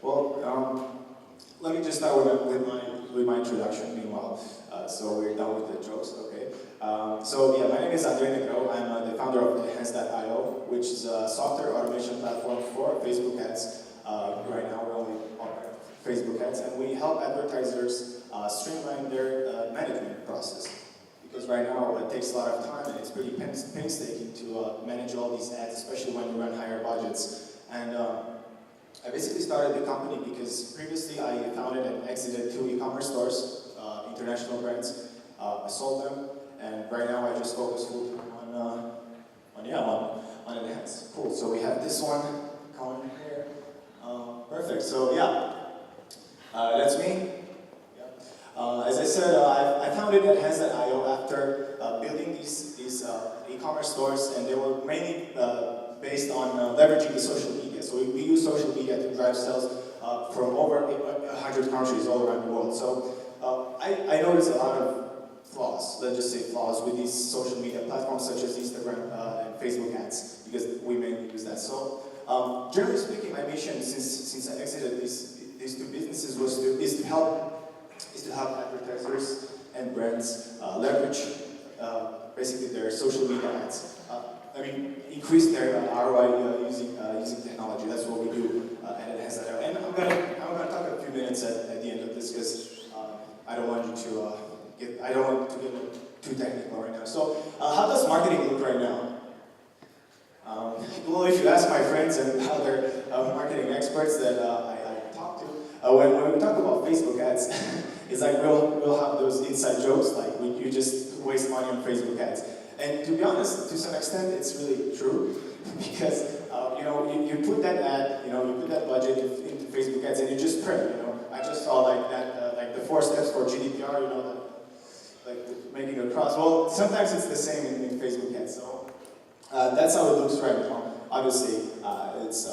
Well, let me just start with my introduction. Meanwhile, so we're done with the jokes, okay? My name is Andrei Negrau. I'm the founder of Enhance.io, which is a software automation platform for Facebook ads. Right now, we're only on Facebook ads, and we help advertisers streamline their management process. Because right now it takes a lot of time and it's pretty painstaking to manage all these ads, especially when you run higher budgets. And I basically started the company because previously I founded and exited 2 e-commerce stores, international brands. I sold them, and right now I just focus full on Enhance. Cool. So we have this one coming here. Perfect. So that's me. As I said, I founded Enhance.io after building these e-commerce stores, and they were mainly based on leveraging the social media. So we use social media to drive sales from over 100 countries all around the world. So I noticed a lot of flaws, let's just say flaws, with these social media platforms such as Instagram and Facebook ads, because we mainly use that. So generally speaking, my mission since I exited these 2 businesses is to help advertisers and brands leverage basically their social media ads. Increase their ROI using technology. That's what we do at Enhance.io. And I'm gonna talk a few minutes at the end of this because I don't want to get too technical right now. So how does marketing look right now? Well, if you ask my friends and other marketing experts that I talk to, when we talk about Facebook ads, it's like we'll have those inside jokes like you just waste money on Facebook ads. And to be honest, to some extent, it's really true because you put that ad, you put that budget into Facebook ads, and you just pray. I just saw like the 4 steps for GDPR, like making a cross. Well, sometimes it's the same in Facebook ads. So that's how it looks right now. Obviously, it's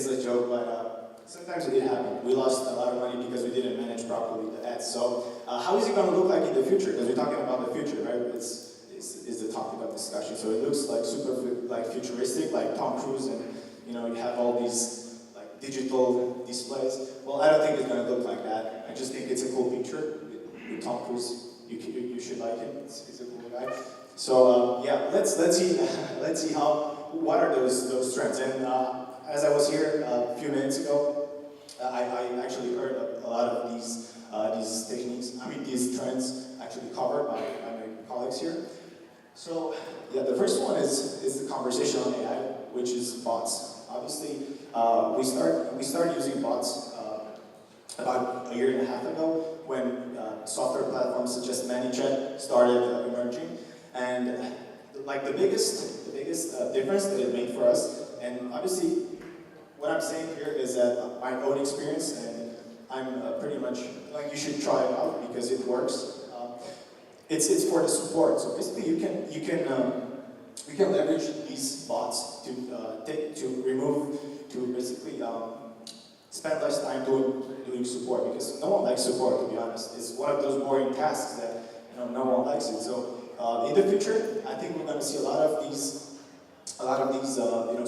a joke, but sometimes it did happen. We lost a lot of money because we didn't manage properly the ads. So how is it going to look like in the future? Because we're talking about the future, right? It's the topic of discussion. So it looks like super futuristic, like Tom Cruise, and you have all these like digital displays. Well, I don't think it's going to look like that. I just think it's a cool picture with Tom Cruise. You should like him. He's a cool guy. So let's see what are those trends. And as I was here a few minutes ago, I actually heard a lot of these techniques. These trends actually covered by my colleagues here. So the first one is the conversational AI, which is bots. Obviously, we started using bots about 1.5 years ago when software platforms such as ManyChat started emerging, and like the biggest difference that it made for us, and obviously what I'm saying here is that my own experience, and I'm pretty much like you should try it out because it works. It's for the support. So basically, you can leverage these bots to basically spend less time doing support, because no one likes support, to be honest. It's one of those boring tasks that no one likes it. So in the future, I think we're going to see a lot of these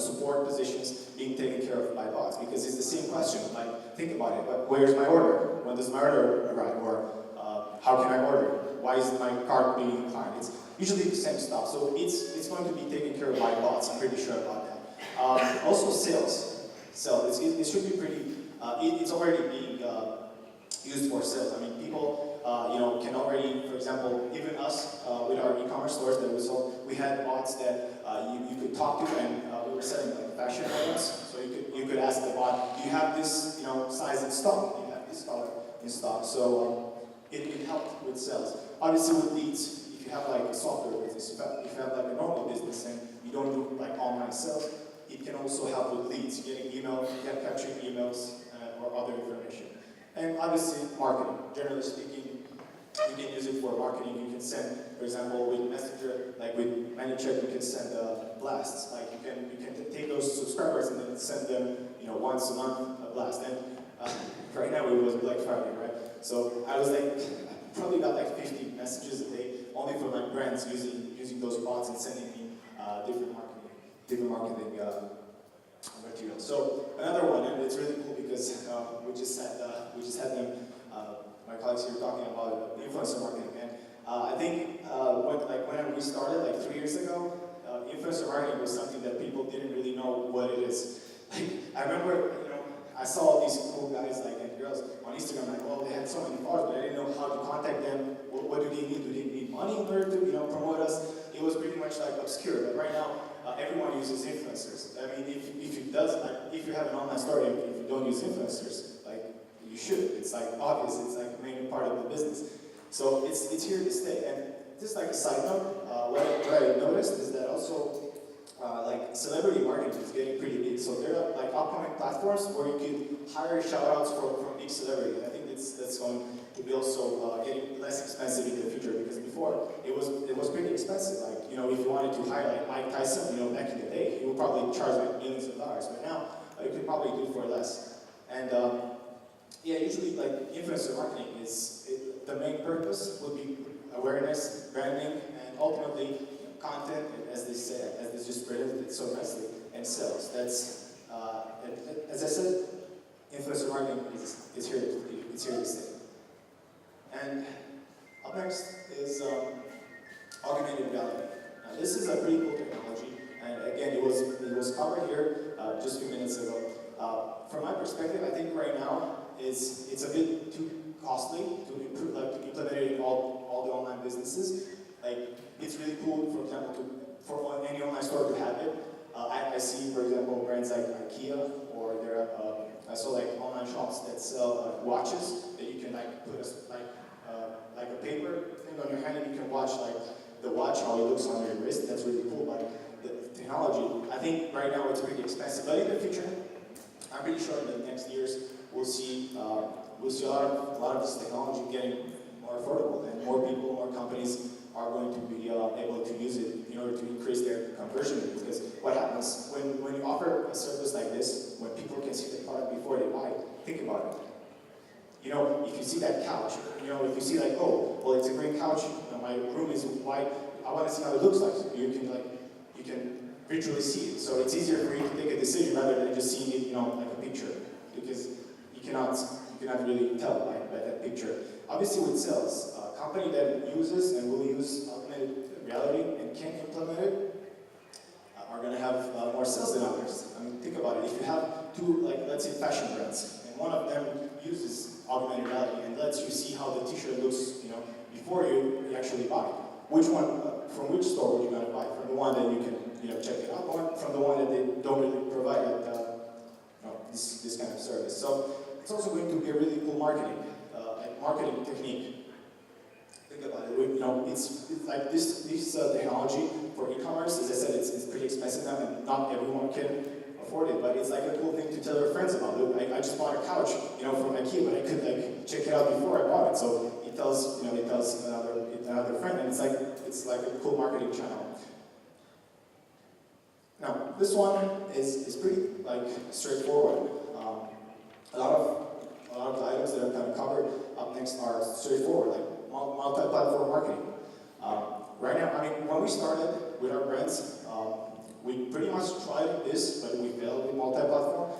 support positions being taken care of by bots, because it's the same question. Like, think about it. But where's my order? When does my order arrive? Or how can I order? Why is my cart being declined? It's usually the same stuff. So it's going to be taken care of by bots. I'm pretty sure about that. Also, sales. It should be pretty. It's already being used for sales. People, can already, for example, even us with our e-commerce stores that we sold, we had bots that you could talk to, and we were selling like fashion items. So you could ask the bot, do you have this size in stock? Do you have this color in stock? So it helped with sales. Obviously, with leads, if you have like a software business, if you have like a normal business and you don't do like online sales, it can also help with leads, capturing emails or other information. And obviously, marketing. Generally speaking, you can use it for marketing. You can send, for example, with Messenger, like with ManyChat, you can send blasts. Like you can take those subscribers and then send them, once a month a blast. And right now it was Black Friday, right? So I was like, I probably got like 50 messages a day only for my brands using those bots and sending me different marketing material. So another one, and it's really cool because we just had them, my colleagues here talking about influencer marketing, and I think when we started like 3 years ago, influencer marketing was something that people didn't really know what it is. Like I remember, I saw all these cool guys and girls on Instagram, like, oh, they had so many followers, but I didn't know how to contact them. What do they need? Do they need money in order to promote us? It was pretty much like obscure. But right now, everyone uses influencers. I mean, if you have an online store, if you don't use influencers, like you should. It's like obvious. It's like a main part of the business. So it's here to stay. And just like a side note, what I noticed is that also like celebrity marketing is getting pretty big. So there are like upcoming platforms where you can hire shout-outs from big celebrities. I think that's going to be also getting less expensive in the future, because before it was pretty expensive. Like if you wanted to hire like Mike Tyson, back in the day, he would probably charge like millions of dollars. But now you could probably do it for less. And yeah, usually like influencer marketing the main purpose would be awareness, branding, and ultimately content, as they say, as they just spread it so nicely, and sales. That's as I said, influencer marketing is here to stay. And up next is augmented reality. Now, this is a pretty cool technology, and again, it was covered here just a few minutes ago. From my perspective, I think right now it's a bit too costly to implement it in all the online businesses. Like, it's really cool, for example, for any online store to have it. I see, for example, brands like IKEA, or I saw like online shops that sell watches that you can like put like a paper thing on your hand, and you can watch like the watch, how it looks on your wrist. That's really cool. Like the technology, I think right now it's pretty expensive, but in the future, I'm pretty sure in the next years we'll see a lot of this technology getting more affordable, and more people, more companies are going to be able to use it in order to increase their conversion rate. Because what happens when you offer a service like this, when people can see the product before they buy it, think about it. If you see that couch, if you see like, oh, well, it's a great couch, my room is white, I want to see how it looks like. So you can visually see it. So it's easier for you to make a decision rather than just seeing it, like a picture, because you cannot really tell by that picture. Obviously, with sales, a company that uses and will use augmented reality and can implement it are going to have more sales than others. I mean, think about it. If you have two, like, let's say, fashion brands, and one of them uses augmented reality and lets you see how the t-shirt looks, before you actually buy it, which one, from which store would you going to buy? From the one that you can, check it out, or from the one that they don't really provide this kind of service? So it's also going to be a really cool marketing technique. Think about it. It's like this technology for e-commerce. As I said, it's pretty expensive now, and not everyone can afford it. But it's like a cool thing to tell your friends about. Look, I just bought a couch, from IKEA, but I could like check it out before I bought it. So it tells another friend, and it's like a cool marketing channel. Now, this one is pretty like straightforward. A lot of the items that are kind of covered up next are straightforward, like multi-platform marketing. Right now, I mean, when we started with our brands, we pretty much tried this, but we failed with multi-platform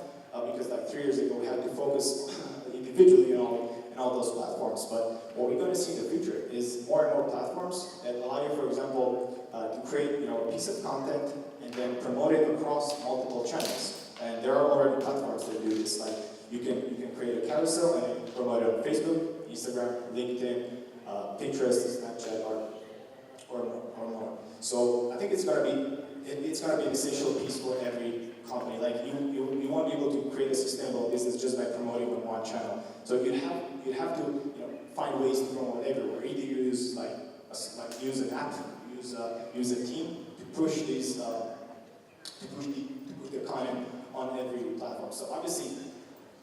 because like 3 years ago we had to focus individually on all those platforms. But what we're going to see in the future is more and more platforms that allow you, for example, to create a piece of content and then promote it across multiple channels. And there are already platforms that do this. Like you can create a carousel and promote it on Facebook, Instagram, LinkedIn, Pinterest, Snapchat, or more. So I think it's gonna be an essential piece for every company. Like you won't be able to create a sustainable business just by promoting on one channel. So you have to find ways to promote everywhere. Either you use use an app, use a team to push these to push the content on every platform. So obviously,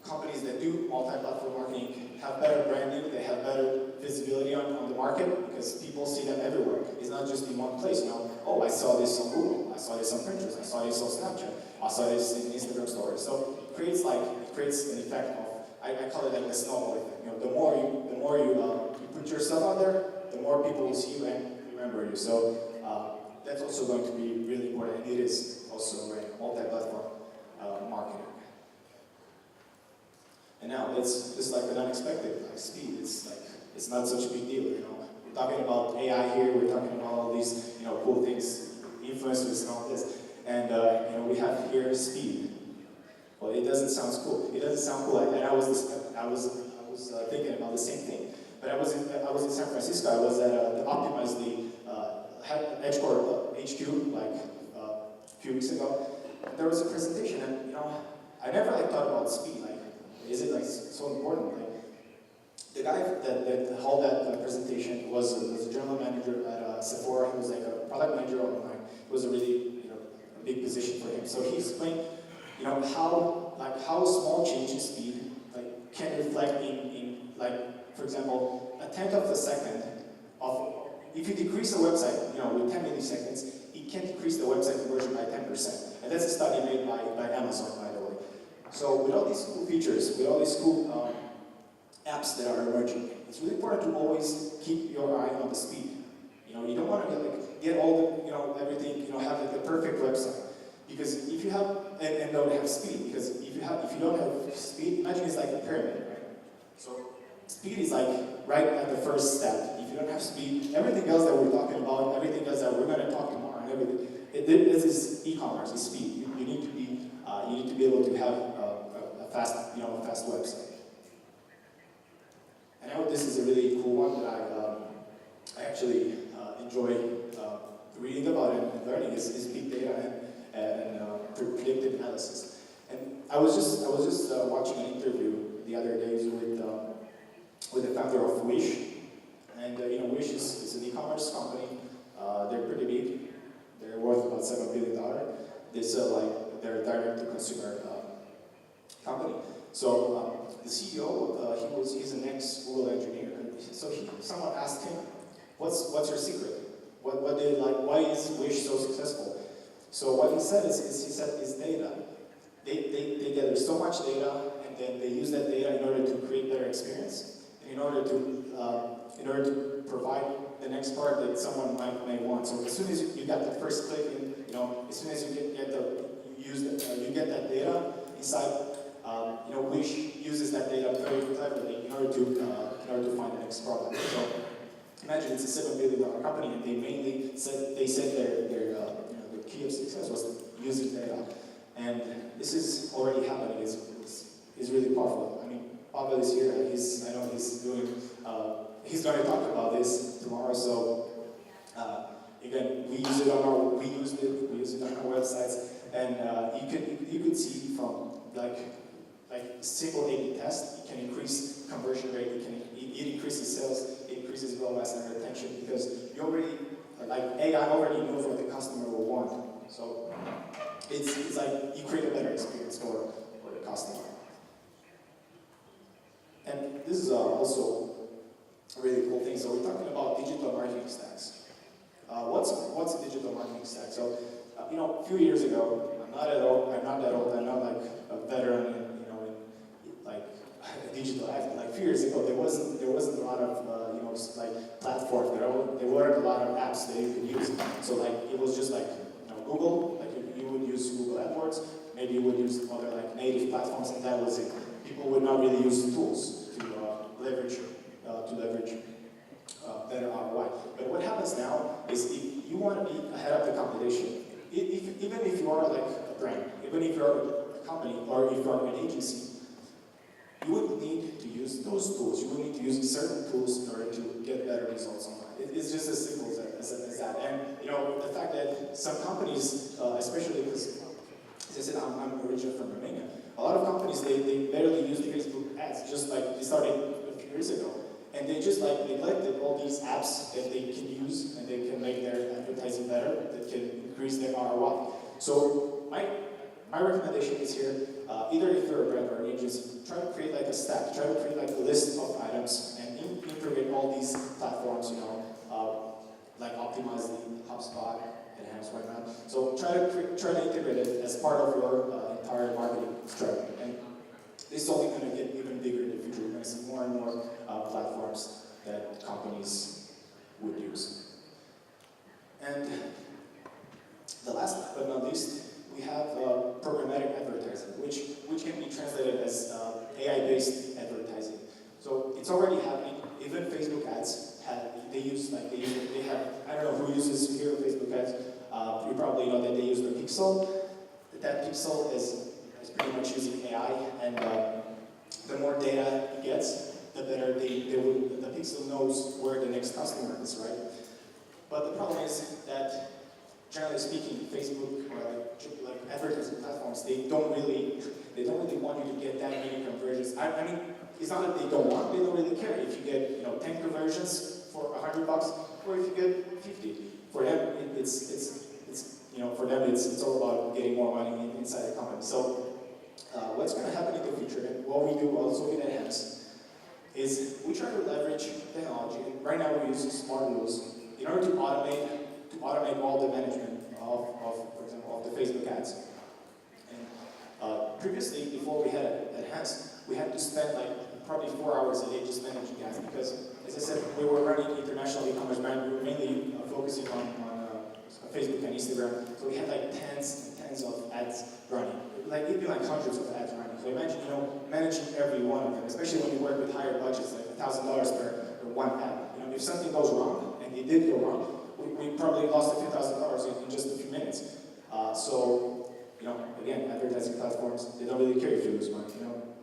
companies that do multi-platform marketing have better branding, they have better visibility on the market because people see them everywhere. It's not just in one place, oh, I saw this on Google, I saw this on Pinterest, I saw this on Snapchat, I saw this in Instagram stories. So it creates an effect of, I call it like the snowball effect. The more you put yourself out there, the more people will see you and remember you. So that's also going to be really important, and it is also right, multi-platform And now it's just like an unexpected speed. It's not such a big deal, you know. We're talking about AI here. We're talking about all these, you know, cool things, influencers and all this. And you know, we have here speed. Well, it doesn't sound cool. It doesn't sound cool. And I was thinking about the same thing. But I was in San Francisco. I was at the Optimize the Edgecore HQ like a few weeks ago. And there was a presentation, and you know, I never thought about speed. Like, is it so important? Like, the guy that held that presentation was a general manager at Sephora. He was like a product manager online. It was a really, you know, a big position for him. So he explained, you know, how small change in speed can reflect in for example, a tenth of a second of, if you decrease a website, you know, with 10 milliseconds, it can decrease the website conversion by 10%. And that's a study made by Amazon, by the way. So with all these cool features, with all these cool apps that are emerging, it's really important to always keep your eye on the speed. You know, you don't want to get all the, you know, everything, you know, have the perfect website. Because if you have, and don't have speed, because if you don't have speed, imagine it's like a pyramid, right? So speed is like right at the first step. If you don't have speed, everything else that we're talking about, everything else that we're going to talk tomorrow, and everything, this is e-commerce, it's speed. You need to be able to have a fast website. And I hope this is a really cool one that I actually enjoy reading about and learning is big data and predictive analysis. And I was just watching an interview the other days with the founder of Wish, and you know, Wish is an e-commerce company. They're pretty big. They're worth about $7 billion. They sell they're a direct-to-consumer company. So the CEO, he's an ex-Google engineer. So someone asked him, "What's your secret? Why is Wish so successful?" So what he said is data. They gather so much data, and then they use that data in order to create better experience, and in order to provide the next product that someone may want. So as soon as you get the first click, in, you know, as soon as you get that data inside, you know, Wish uses that data very cleverly in order to find the next product. So imagine it's a $7 billion company, and they said the key of success was using data. And this is already happening. It's really powerful. I mean, Pavel is here. I know he's going to talk about this tomorrow. So again, we use it on our websites, and you could see from like simple A/B test, it can increase conversion rate. It increases sales. It increases ROAS and retention because you already AI already knows what the customer will want. So it's like you create a better experience for the customer. And this is also a really cool thing. So we're talking about digital marketing stacks. What's a digital marketing stack? So you know, a few years ago, I'm not that old. I'm not like a veteran in digital ads. Like a few years ago, there wasn't a lot of platforms. There weren't a lot of apps that you could use. So like it was just like Google. Like you would use Google AdWords. Maybe you would use other native platforms, and that was it. People would not really use tools to leverage better ROI. But what happens now is if you want to be ahead of the competition, even if you are like a brand, even if you're a company or if you're an agency, you would need to use those tools. You would need to use certain tools in order to get better results online. It's just as simple as that. And you know, the fact that some companies, especially because, as I said, I'm originally from Romania, a lot of companies, they barely use the Facebook ads, just like they started a few years ago. And they just neglected all these apps that they can use and they can make their advertising better, that can increase their ROI. So my recommendation is here, either if you're a brand or an agency, try to create a stack, try to create a list of items and integrate all these platforms, like Optimizely, HubSpot, Enhance, whatnot. So try to integrate it as part of your entire marketing strategy. And this is only going to get even bigger in the future. We're going to see more and more platforms that companies would use. And the last but not least, we have programmatic advertising, which can be translated as AI-based they have, I don't know who uses here Facebook ads, you probably know that they use the pixel. That pixel is pretty much using AI, and the more data it gets, the better the pixel knows where the next customer is, right? But the problem is that, generally speaking, Facebook or like advertising platforms, they don't really want you to get that many conversions. I mean, it's not that they don't want, they don't really care if you get 10 conversions for $100, or if you get 50. For them, for them it's all about getting more money inside the company. So what's going to happen in the future, and what we do also in Enhance, is we try to leverage technology. And right now we use smart rules in order to automate all the management of for example, of the Facebook ads. And previously, before we had Enhance, we had to spend like probably 4 hours a day just managing ads, because, as I said, we were running international e-commerce brand. We were mainly focusing on Facebook and Instagram, so we had like tens and tens of ads running. Like it'd be like hundreds of ads running. So imagine, managing every one of them, especially when you work with higher budgets, like $1,000 per one ad. If something goes wrong, and it did go wrong, we probably lost a few $1,000s in just a few minutes. So, again, advertising platforms, they don't really care if you lose money.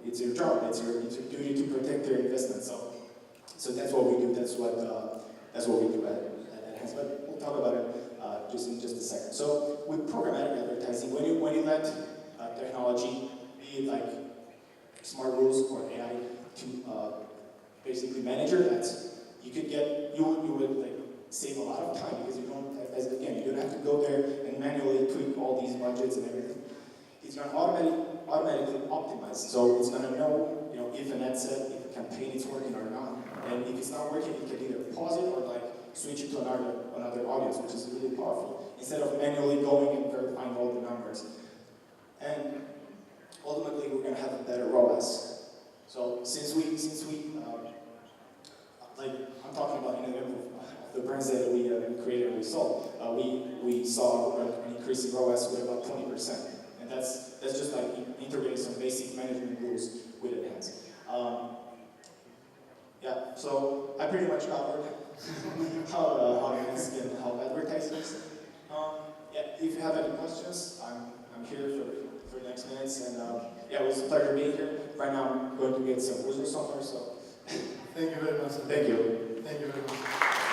It's your job, it's your duty to protect their investment. So that's what we do. That's what we do at Enhance. But we'll talk about it just in just a second. So with programmatic advertising, when you let technology, be it like smart rules or AI, to basically manage your ads, you would like save a lot of time, because you don't have to go there and manually tweak all these budgets and everything. It's going to automatically optimize. So it's going to know, if an ad set, if a campaign is working or not. And if it's not working, it can either pause it or like switch it to another audience, which is really powerful, instead of manually going and verifying all the numbers. And ultimately, we're going to have a better ROAS. So since we I'm talking about in the brands that we created and we sold, we saw an increase in ROAS with about 20%, and that's just like integrating some basic management rules with Enhance. Yeah, so I pretty much covered how Enhance can help advertisers. If you have any questions, I'm here for the next minutes, and it was a pleasure being here. Right now, I'm going to get some user somewhere, so. Thank you very much. Thank you. Thank you very much.